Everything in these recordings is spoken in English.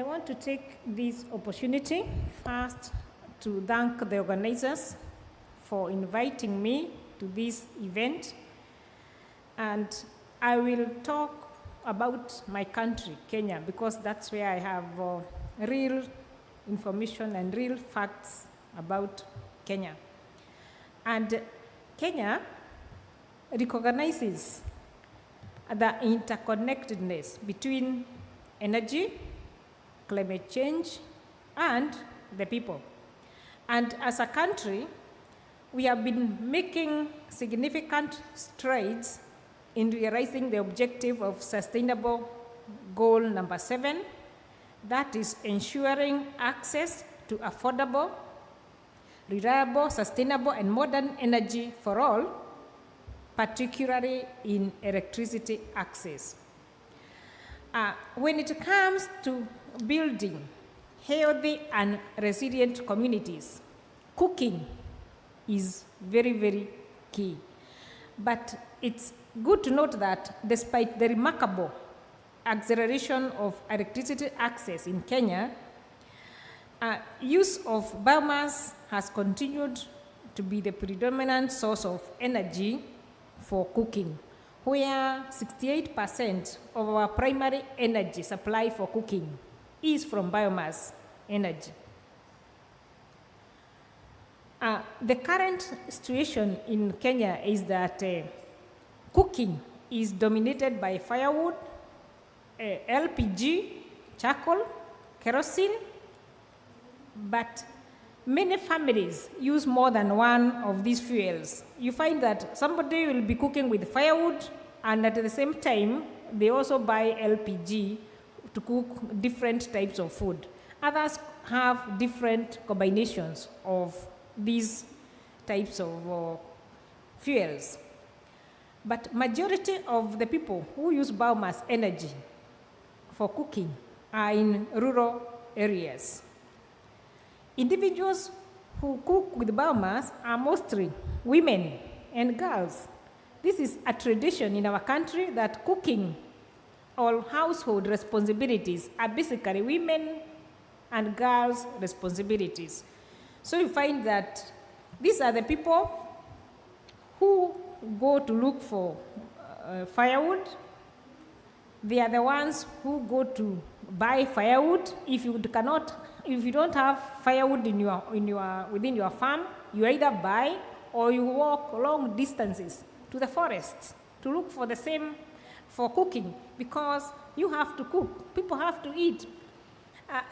I want to take this opportunity first to thank the organizers for inviting me to this event. And I will talk about my country, Kenya, because that's where I have real information and real facts about Kenya. And Kenya recognizes the interconnectedness between energy, climate change, and the people. And as a country, we have been making significant strides in realizing the objective of Sustainable Goal number 7, that is ensuring access to affordable, reliable, sustainable, and modern energy for all, particularly in electricity access. When it comes to building healthy and resilient communities, cooking is very, very key. But it's good to note that despite the remarkable acceleration of electricity access in Kenya, use of biomass has continued to be the predominant source of energy for cooking, where 68% of our primary energy supply for cooking is from biomass energy. The current situation in Kenya is that cooking is dominated by firewood, LPG, charcoal, kerosene, but many families use more than one of these fuels. You find that somebody will be cooking with firewood, and at the same time, they also buy LPG to cook different types of food. Others have different combinations of these types of fuels. But majority of the people who use biomass energy for cooking are in rural areas. Individuals who cook with biomass are mostly women and girls. This is a tradition in our country that cooking or household responsibilities are basically women and girls' responsibilities. So you find that these are the people who go to look for firewood. They are the ones who go to buy firewood. If you don't have firewood within your farm, you either buy or you walk long distances to the forests to look for the same for cooking, because you have to cook. People have to eat.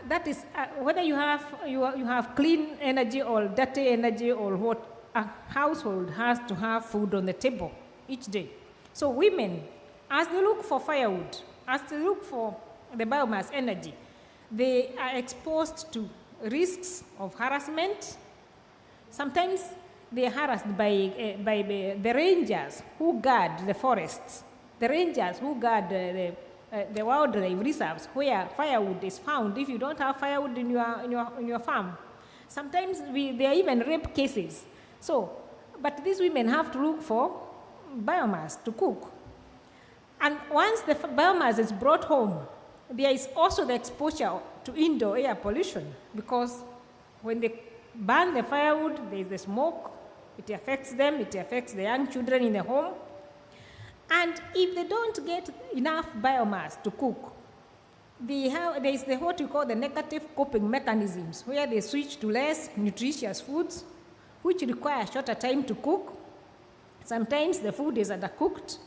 That is whether you have clean energy or dirty energy or what, a household has to have food on the table each day. So women, as they look for firewood, as they look for the biomass energy, they are exposed to risks of harassment. Sometimes they are harassed by the rangers who guard the forests, the rangers who guard the wildlife reserves where firewood is found. If you don't have firewood in your farm, sometimes there are even rape cases. So, but these women have to look for biomass to cook. And once the biomass is brought home, there is also the exposure to indoor air pollution, because when they burn the firewood, there is the smoke. It affects them, it affects the young children in the home. And if they don't get enough biomass to cook, there is what we call the negative coping mechanisms, where they switch to less nutritious foods, which require shorter time to cook. Sometimes the food is undercooked,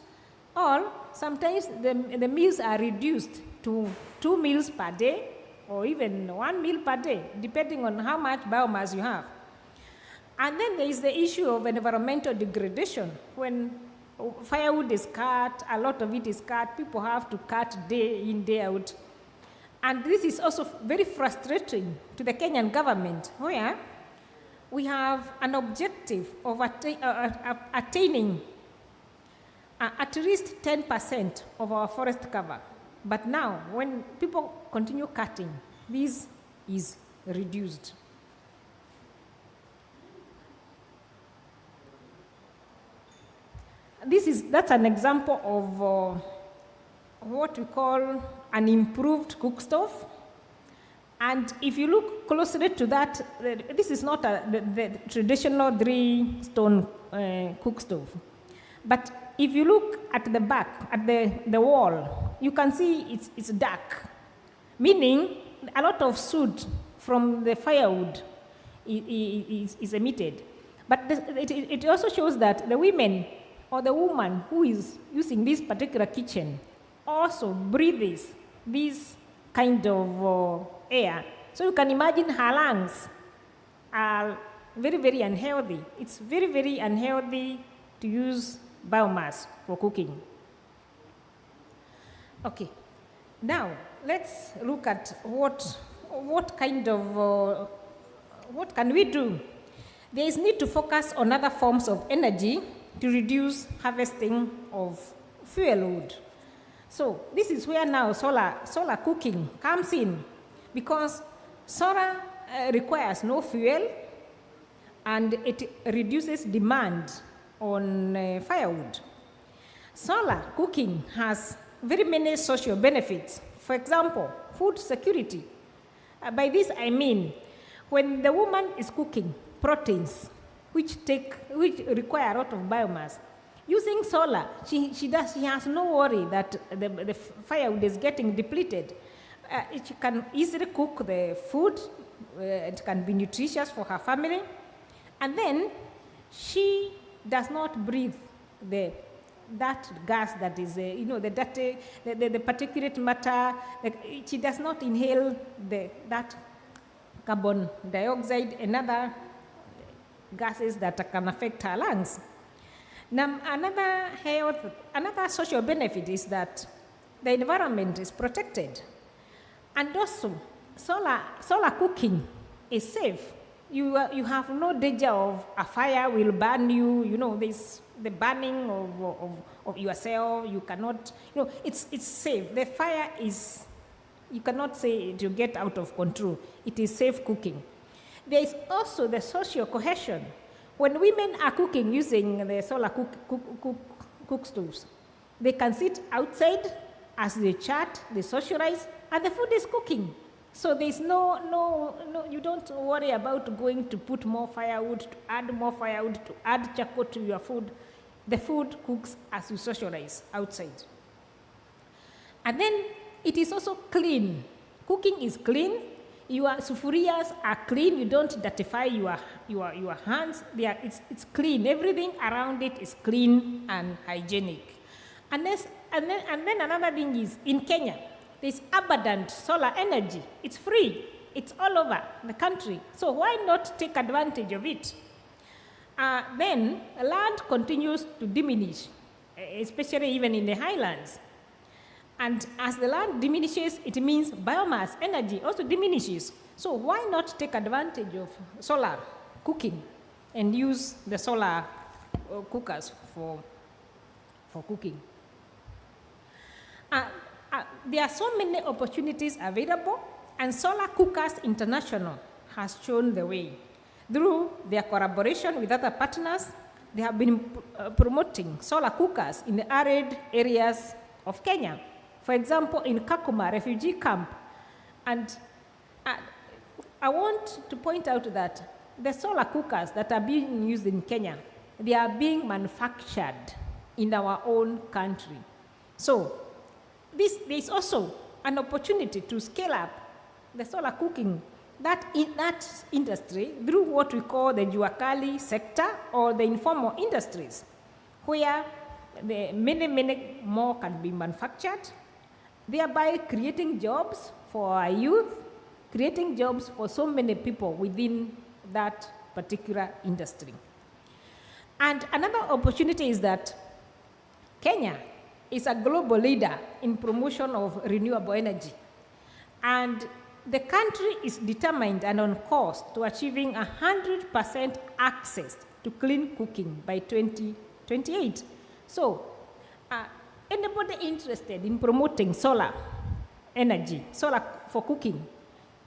or sometimes the meals are reduced to 2 meals per day, or even 1 meal per day, depending on how much biomass you have. And then there is the issue of environmental degradation. When firewood is cut, a lot of it is cut, people have to cut day in, day out. And this is also very frustrating to the Kenyan government, where we have an objective of attaining at least 10% of our forest cover. But now, when people continue cutting, this is reduced. That's an example of what we call an improved cook stove. And if you look closely to that, this is not the traditional 3-stone cook stove. But if you look at the back, at the wall, you can see it's dark, meaning a lot of soot from the firewood is emitted. But it also shows that the women or the woman who is using this particular kitchen also breathes this kind of air. So you can imagine her lungs are very, very unhealthy. It's very, very unhealthy to use biomass for cooking. Okay, now let's look at what kind of, what can we do? There is need to focus on other forms of energy to reduce harvesting of fuel wood. So this is where now solar cooking comes in, because solar requires no fuel and it reduces demand on firewood. Solar cooking has very many social benefits. For example, food security. By this I mean, when the woman is cooking proteins, which require a lot of biomass, using solar, she has no worry that the firewood is getting depleted. She can easily cook the food. It can be nutritious for her family. And then she does not breathe that gas that is, the dirty, the particulate matter. She does not inhale that carbon dioxide and other gases that can affect her lungs. Now, another social benefit is that the environment is protected. And also, solar cooking is safe. You have no danger of a fire will burn you. There's the burning of yourself. You cannot, it's safe. The fire is, you cannot say it will get out of control. It is safe cooking. There is also the social cohesion. When women are cooking using the solar cook stoves, they can sit outside as they chat, they socialize, and the food is cooking. So there's no, you don't worry about going to put more firewood, to add charcoal to your food. The food cooks as you socialize outside. And then it is also clean. Cooking is clean. Your sufurias are clean. You don't dirtify your hands. It's clean. Everything around it is clean and hygienic. And then another thing is, in Kenya, there's abundant solar energy. It's free. It's all over the country. So why not take advantage of it? Then land continues to diminish, especially even in the highlands. And as the land diminishes, it means biomass energy also diminishes. So why not take advantage of solar cooking and use the solar cookers for cooking? There are so many opportunities available, and Solar Cookers International has shown the way. Through their collaboration with other partners, they have been promoting solar cookers in the arid areas of Kenya. For example, in Kakuma refugee camp. And I want to point out that the solar cookers that are being used in Kenya, they are being manufactured in our own country. So there is also an opportunity to scale up the solar cooking in that industry through what we call the Juakali sector or the informal industries, where many more can be manufactured, thereby creating jobs for our youth, creating jobs for so many people within that particular industry. And another opportunity is that Kenya is a global leader in promotion of renewable energy. And the country is determined and on course to achieving 100% access to clean cooking by 2028. So, anybody interested in promoting solar energy, solar for cooking,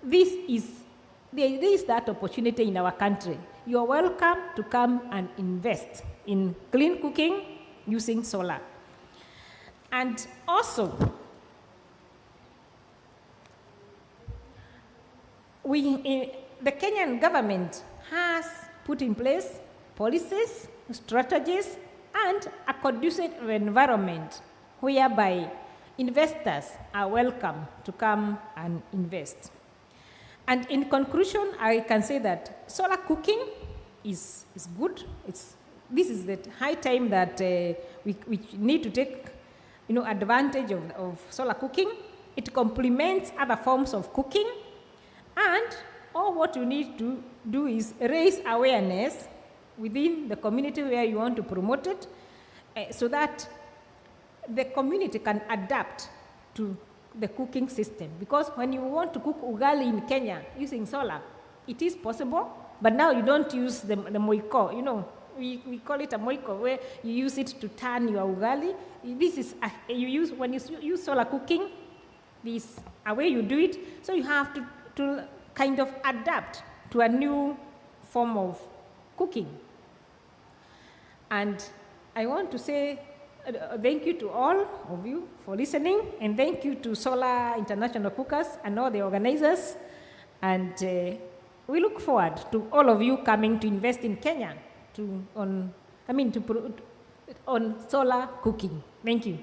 there is that opportunity in our country. You are welcome to come and invest in clean cooking using solar. And also, the Kenyan government has put in place policies, strategies, and a conducive environment whereby investors are welcome to come and invest. And in conclusion, I can say that solar cooking is good. This is the high time that we need to take advantage of solar cooking. It complements other forms of cooking, and all what you need to do is raise awareness within the community where you want to promote it, so that the community can adapt to the cooking system. Because when you want to cook ugali in Kenya using solar, it is possible, but now you don't use the moiko. We call it a moiko, where you use it to turn your ugali. This is when you use solar cooking, this is a way you do it. So you have to kind of adapt to a new form of cooking. And I want to say thank you to all of you for listening, and thank you to Solar International Cookers and all the organizers. And we look forward to all of you coming to invest in Kenya on solar cooking. Thank you.